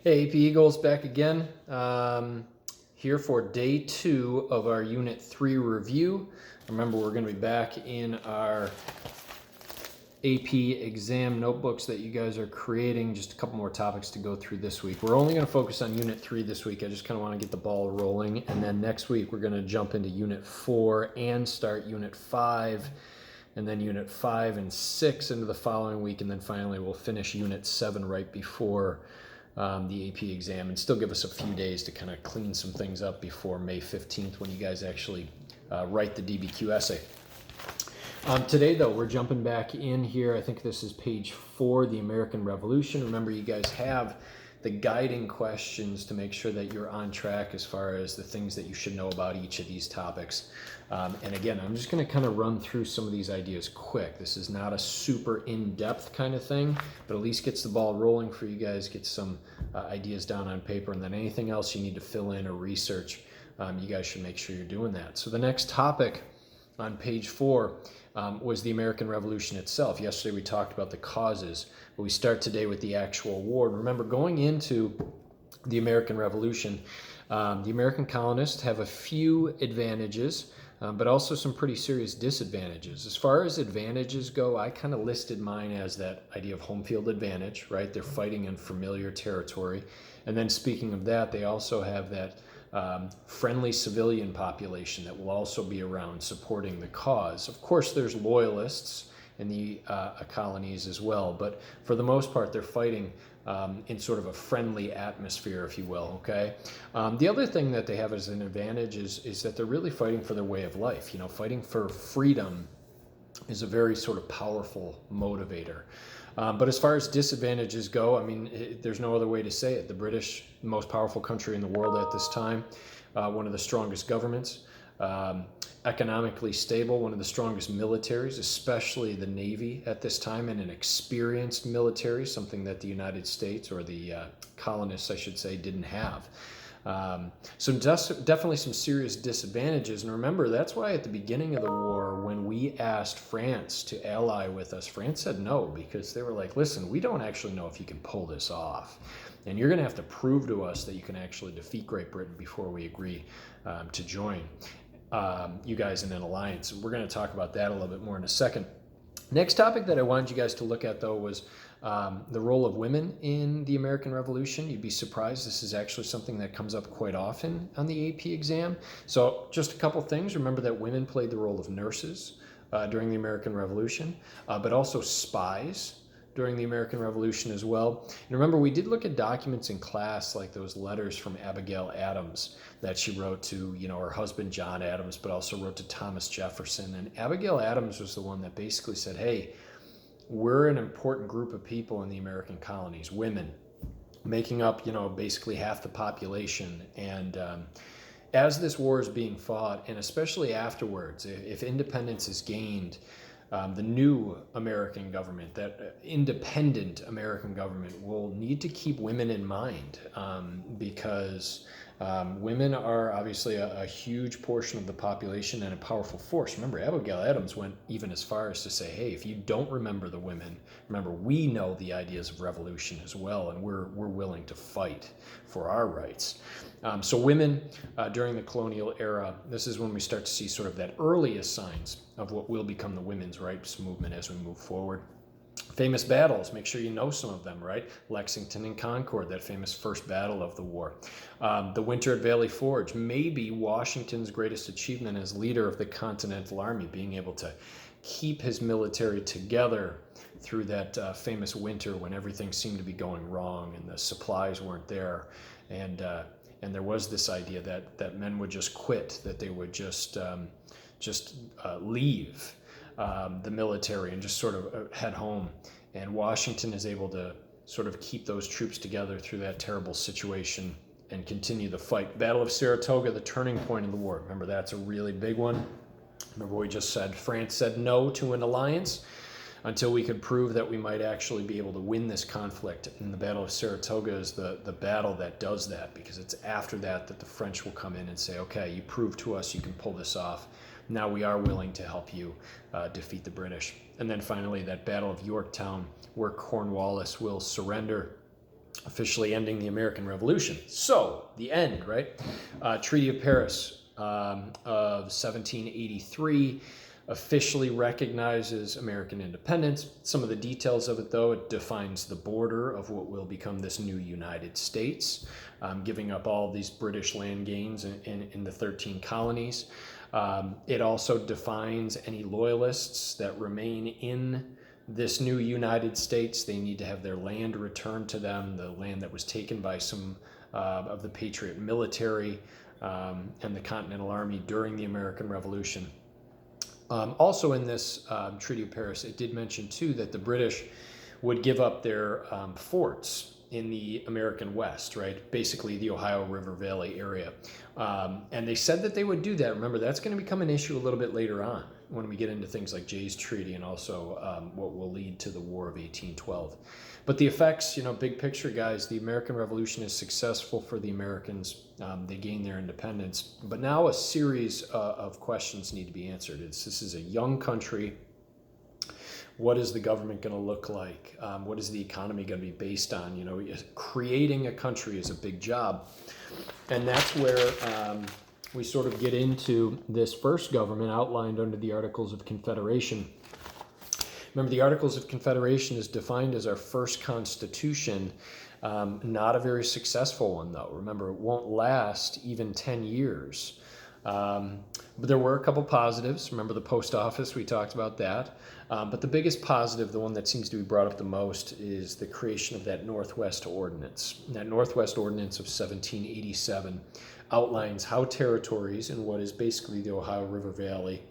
Hey, AP Eagles back again. Here for day 2 of our Unit 3 review. Remember, we're going to be back in our AP exam notebooks that you guys are creating. Just a couple more topics to go through this week. We're only going to focus on Unit 3 this week. I just kind of want to get the ball rolling. And then next week, we're going to jump into Unit 4 and start Unit 5. And then Unit 5 and 6 into the following week. And then finally, we'll finish Unit 7 right before the AP exam, and still give us a few days to kind of clean some things up before May 15th when you guys actually write the DBQ essay. Today, though, we're jumping back in here. I think this is page 4, the American Revolution. Remember, you guys have the guiding questions to make sure that you're on track as far as the things that you should know about each of these topics. And again, I'm just going to kind of run through some of these ideas quick. This is not a super in-depth kind of thing, but at least gets the ball rolling for you guys, get some ideas down on paper, and then anything else you need to fill in or research, you guys should make sure you're doing that. So the next topic on page 4 was the American Revolution itself. Yesterday we talked about the causes, but we start today with the actual war. Remember, going into the American Revolution, the American colonists have a few advantages, but also some pretty serious disadvantages. As far as advantages go, I kind of listed mine as that idea of home field advantage, right? They're fighting in familiar territory. And then speaking of that, they also have that friendly civilian population that will also be around supporting the cause. Of course, there's loyalists in the colonies as well, but for the most part, they're fighting in sort of a friendly atmosphere, if you will, okay? The other thing that they have as an advantage is that they're really fighting for their way of life. You know, fighting for freedom is a very sort of powerful motivator. But as far as disadvantages go, I mean, there's no other way to say it. The British, the most powerful country in the world at this time, one of the strongest governments, economically stable, one of the strongest militaries, especially the Navy at this time, and an experienced military, something that the United States, or the colonists, I should say, didn't have. So definitely some serious disadvantages. And remember, that's why at the beginning of the war, when we asked France to ally with us, France said no, because they were like, listen, we don't actually know if you can pull this off. And you're going to have to prove to us that you can actually defeat Great Britain before we agree to join you guys in an alliance. We're going to talk about that a little bit more in a second. Next topic that I wanted you guys to look at, though, was the role of women in the American Revolution. You'd be surprised. This is actually something that comes up quite often on the AP exam. So just a couple things. Remember that women played the role of nurses during the American Revolution, but also spies during the American Revolution as well. And remember, we did look at documents in class, like those letters from Abigail Adams that she wrote to, you know, her husband John Adams, but also wrote to Thomas Jefferson. And Abigail Adams was the one that basically said, hey, we're an important group of people in the American colonies, women, making up, you know, basically half the population. And as this war is being fought, and especially afterwards, if independence is gained, the new American government, that independent American government, will need to keep women in mind because women are obviously a huge portion of the population and a powerful force. Remember, Abigail Adams went even as far as to say, hey, if you don't remember the women, remember, we know the ideas of revolution as well, and we're willing to fight for our rights. So women during the colonial era, this is when we start to see sort of that earliest signs of what will become the women's rights movement as we move forward. Famous battles, make sure you know some of them, right? Lexington and Concord, that famous first battle of the war. The winter at Valley Forge, maybe Washington's greatest achievement as leader of the Continental Army, being able to keep his military together through that famous winter when everything seemed to be going wrong and the supplies weren't there. And there was this idea that men would just quit, that they would just leave the military and just sort of head home. And Washington is able to sort of keep those troops together through that terrible situation and continue the fight. Battle of Saratoga, the turning point in the war. Remember, that's a really big one. Remember, we just said France said no to an alliance until we could prove that we might actually be able to win this conflict. And the Battle of Saratoga is the battle that does that, because it's after that that the French will come in and say, okay, you proved to us you can pull this off. Now we are willing to help you defeat the British. And then finally, that Battle of Yorktown, where Cornwallis will surrender officially ending the American Revolution. So, the end, right? Treaty of Paris of 1783 officially recognizes American independence. Some of the details of it, though, it defines the border of what will become this new United States, giving up all these British land gains in the 13 colonies. It also defines any loyalists that remain in this new United States. They need to have their land returned to them, the land that was taken by some of the Patriot military and the Continental Army during the American Revolution. Also in this Treaty of Paris, it did mention too that the British would give up their forts in the American West, right? Basically the Ohio River Valley area. And they said that they would do that. Remember, that's going to become an issue a little bit later on when we get into things like Jay's Treaty and also what will lead to the War of 1812. But the effects, big picture, guys, the American Revolution is successful for the Americans. They gain their independence. But now a series of questions need to be answered. This is a young country. What is the government going to look like? What is the economy going to be based on? Creating a country is a big job. And that's where we sort of get into this first government outlined under the Articles of Confederation. Remember, the Articles of Confederation is defined as our first constitution. Not a very successful one, though. Remember, it won't last even 10 years. But there were a couple positives. Remember the post office, we talked about that. But the biggest positive, the one that seems to be brought up the most, is the creation of that Northwest Ordinance. That Northwest Ordinance of 1787 outlines how territories in what is basically the Ohio River Valley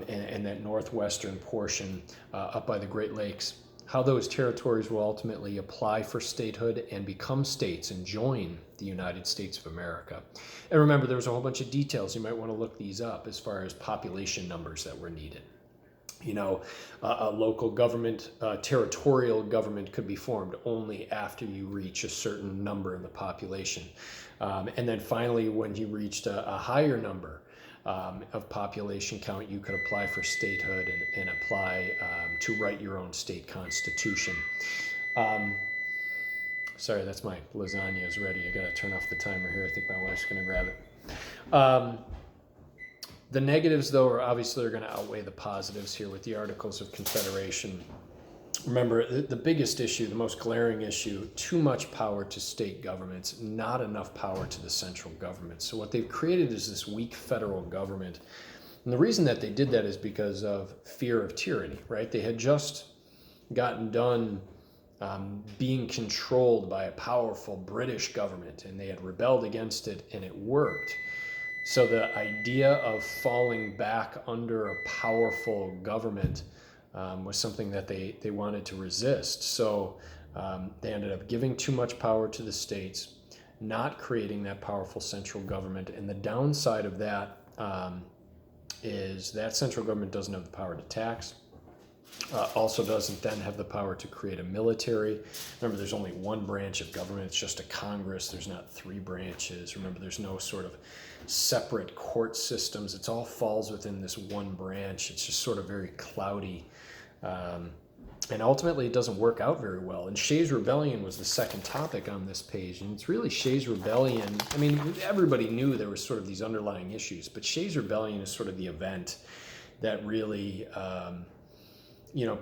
and that northwestern portion up by the Great Lakes, how those territories will ultimately apply for statehood and become states and join the United States of America. And remember, there was a whole bunch of details. You might want to look these up as far as population numbers that were needed. A local government, territorial government could be formed only after you reach a certain number in the population. And then finally, when you reached a higher number of population count, you could apply for statehood and apply to write your own state constitution. Sorry, that's my lasagna is ready. I got to turn off the timer here. I think my wife's going to grab it. The negatives, though, are obviously going to outweigh the positives here with the Articles of Confederation. Remember, the biggest issue, the most glaring issue, too much power to state governments, not enough power to the central government. So what they've created is this weak federal government. And the reason that they did that is because of fear of tyranny, right? They had just gotten done being controlled by a powerful British government, and they had rebelled against it, and it worked. So the idea of falling back under a powerful government was something that they wanted to resist. So they ended up giving too much power to the states, not creating that powerful central government. And the downside of that is that central government doesn't have the power to tax, also doesn't then have the power to create a military. Remember, there's only one branch of government. It's just a Congress. There's not three branches. Remember, there's no sort of separate court systems. It all falls within this one branch. It's just sort of very cloudy. And ultimately, it doesn't work out very well. And Shays' Rebellion was the second topic on this page. And it's really Shays' Rebellion. I mean, everybody knew there were sort of these underlying issues, but Shays' Rebellion is sort of the event that really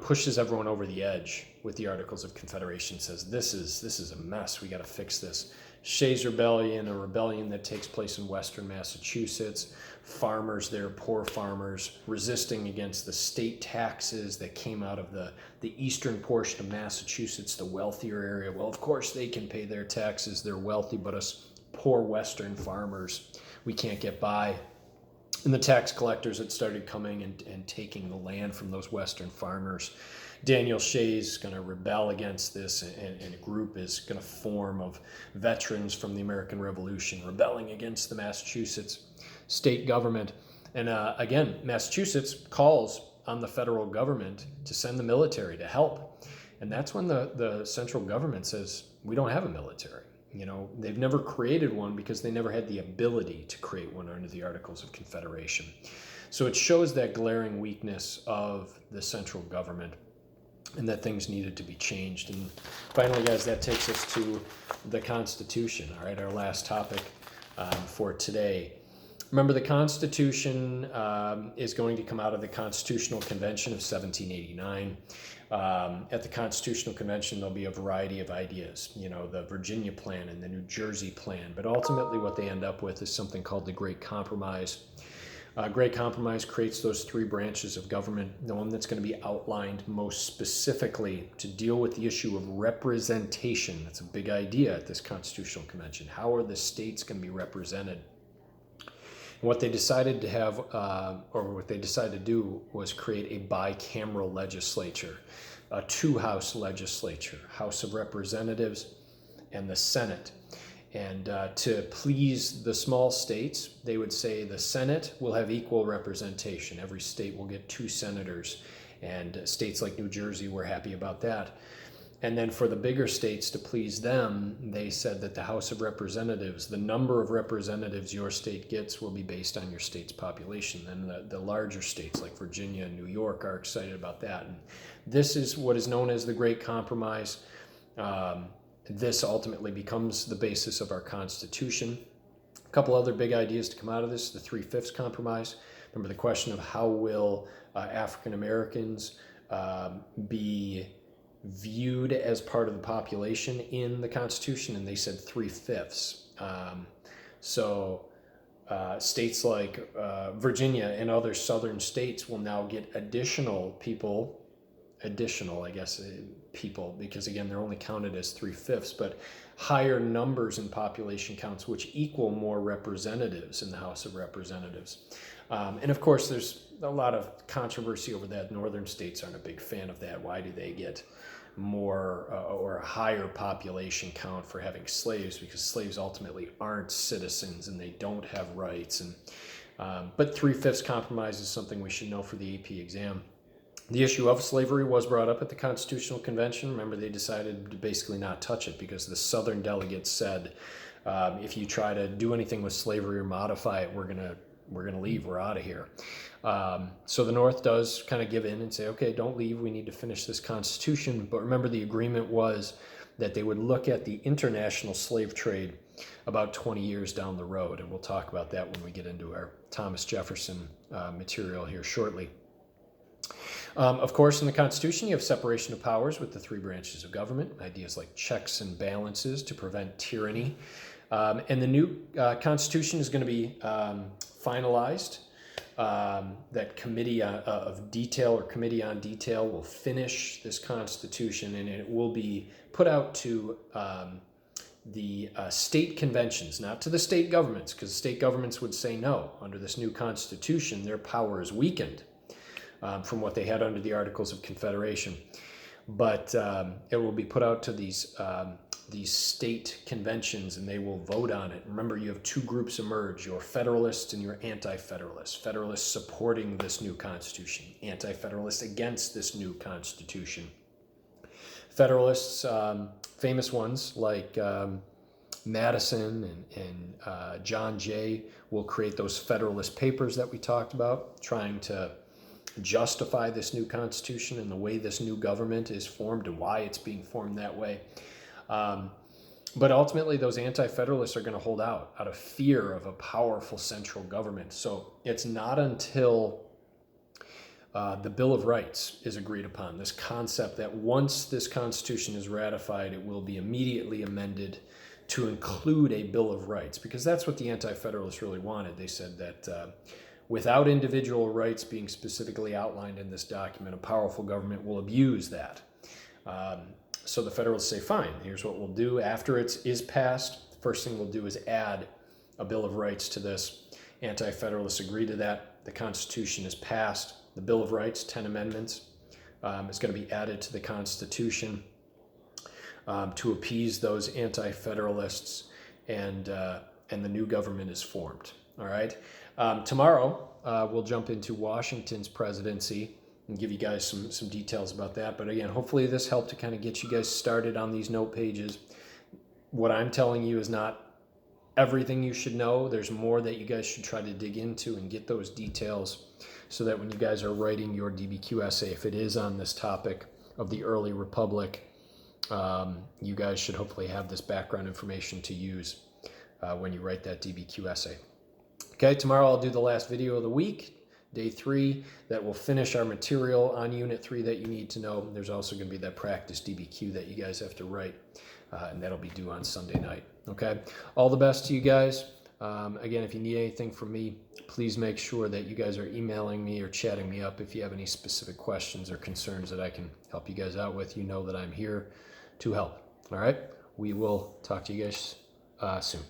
pushes everyone over the edge with the Articles of Confederation. Says this is a mess. We got to fix this. Shays' Rebellion, a rebellion that takes place in western Massachusetts. Farmers there, poor farmers, resisting against the state taxes that came out of the eastern portion of Massachusetts, the wealthier area. Well, of course they can pay their taxes. They're wealthy, but us poor western farmers, we can't get by. And the tax collectors had started coming and taking the land from those western farmers. Daniel Shays is going to rebel against this, and a group is going to form of veterans from the American Revolution rebelling against the Massachusetts state government. And again, Massachusetts calls on the federal government to send the military to help. And that's when the central government says, we don't have a military. They've never created one because they never had the ability to create one under the Articles of Confederation. So it shows that glaring weakness of the central government. and that things needed to be changed. And finally, guys, that takes us to the Constitution, all right, our last topic for today. Remember, the Constitution is going to come out of the Constitutional Convention of 1789. At the Constitutional Convention, there'll be a variety of ideas, you know, the Virginia Plan and the New Jersey Plan, but ultimately what they end up with is something called the Great Compromise. Great Compromise creates those three branches of government, the one that's going to be outlined most specifically to deal with the issue of representation. That's a big idea at this Constitutional Convention. How are the states going to be represented? And what they decided to have, or what they decided to do, was create a bicameral legislature, a two-house legislature, House of Representatives and the Senate. And to please the small states, they would say the Senate will have equal representation. Every state will get 2 senators, and states like New Jersey were happy about that. And then for the bigger states, to please them, they said that the House of Representatives, the number of representatives your state gets, will be based on your state's population. And the larger states like Virginia and New York are excited about that. And this is what is known as the Great Compromise. This ultimately becomes the basis of our Constitution. A couple other big ideas to come out of this: the 3/5 Compromise. Remember the question of how will African Americans be viewed as part of the population in the Constitution, and they said 3/5. States like Virginia and other southern states will now get additional people, because again, they're only counted as 3/5, but higher numbers in population counts, which equal more representatives in the House of Representatives. And of course, there's a lot of controversy over that. Northern states aren't a big fan of that. Why do they get more or a higher population count for having slaves? Because slaves ultimately aren't citizens and they don't have rights. But 3/5 Compromise is something we should know for the AP exam. The issue of slavery was brought up at the Constitutional Convention. Remember, they decided to basically not touch it because the Southern delegates said, if you try to do anything with slavery or modify it, we're gonna leave. We're out of here. So the North does kind of give in and say, okay, don't leave. We need to finish this Constitution. But remember, the agreement was that they would look at the international slave trade about 20 years down the road. And we'll talk about that when we get into our Thomas Jefferson material here shortly. Of course, in the Constitution, you have separation of powers with the 3 branches of government, ideas like checks and balances to prevent tyranny. And the new Constitution is going to be finalized. That Committee of Detail or Committee on Detail will finish this Constitution, and it will be put out to the state conventions, not to the state governments, because state governments would say no. Under this new Constitution, their power is weakened from what they had under the Articles of Confederation. But it will be put out to these state conventions, and they will vote on it. Remember, you have 2 groups emerge: your Federalists and your Anti-Federalists. Federalists supporting this new Constitution, Anti-Federalists against this new Constitution. Federalists, famous ones like Madison and John Jay, will create those Federalist Papers that we talked about, trying to justify this new Constitution and the way this new government is formed and why it's being formed that way. But ultimately, those Anti-Federalists are going to hold out of fear of a powerful central government. So it's not until the Bill of Rights is agreed upon, this concept that once this Constitution is ratified, it will be immediately amended to include a Bill of Rights, because that's what the Anti-Federalists really wanted. They said that without individual rights being specifically outlined in this document, a powerful government will abuse that. So the Federalists say, fine, here's what we'll do. After it is passed, the first thing we'll do is add a Bill of Rights to this. Anti-Federalists agree to that. The Constitution is passed. The Bill of Rights, 10 amendments, is going to be added to the Constitution to appease those Anti-Federalists, and the new government is formed. All right. Tomorrow, we'll jump into Washington's presidency and give you guys some details about that. But again, hopefully this helped to kind of get you guys started on these note pages. What I'm telling you is not everything you should know. There's more that you guys should try to dig into and get those details so that when you guys are writing your DBQ essay, if it is on this topic, of the early republic. You guys should hopefully have this background information to use when you write that DBQ essay. Okay, tomorrow I'll do the last video of the week, day 3, that will finish our material on Unit 3 that you need to know. There's also going to be that practice DBQ that you guys have to write, and that'll be due on Sunday night. Okay, all the best to you guys. Again, if you need anything from me, please make sure that you guys are emailing me or chatting me up if you have any specific questions or concerns that I can help you guys out with. You know that I'm here to help. All right, we will talk to you guys soon.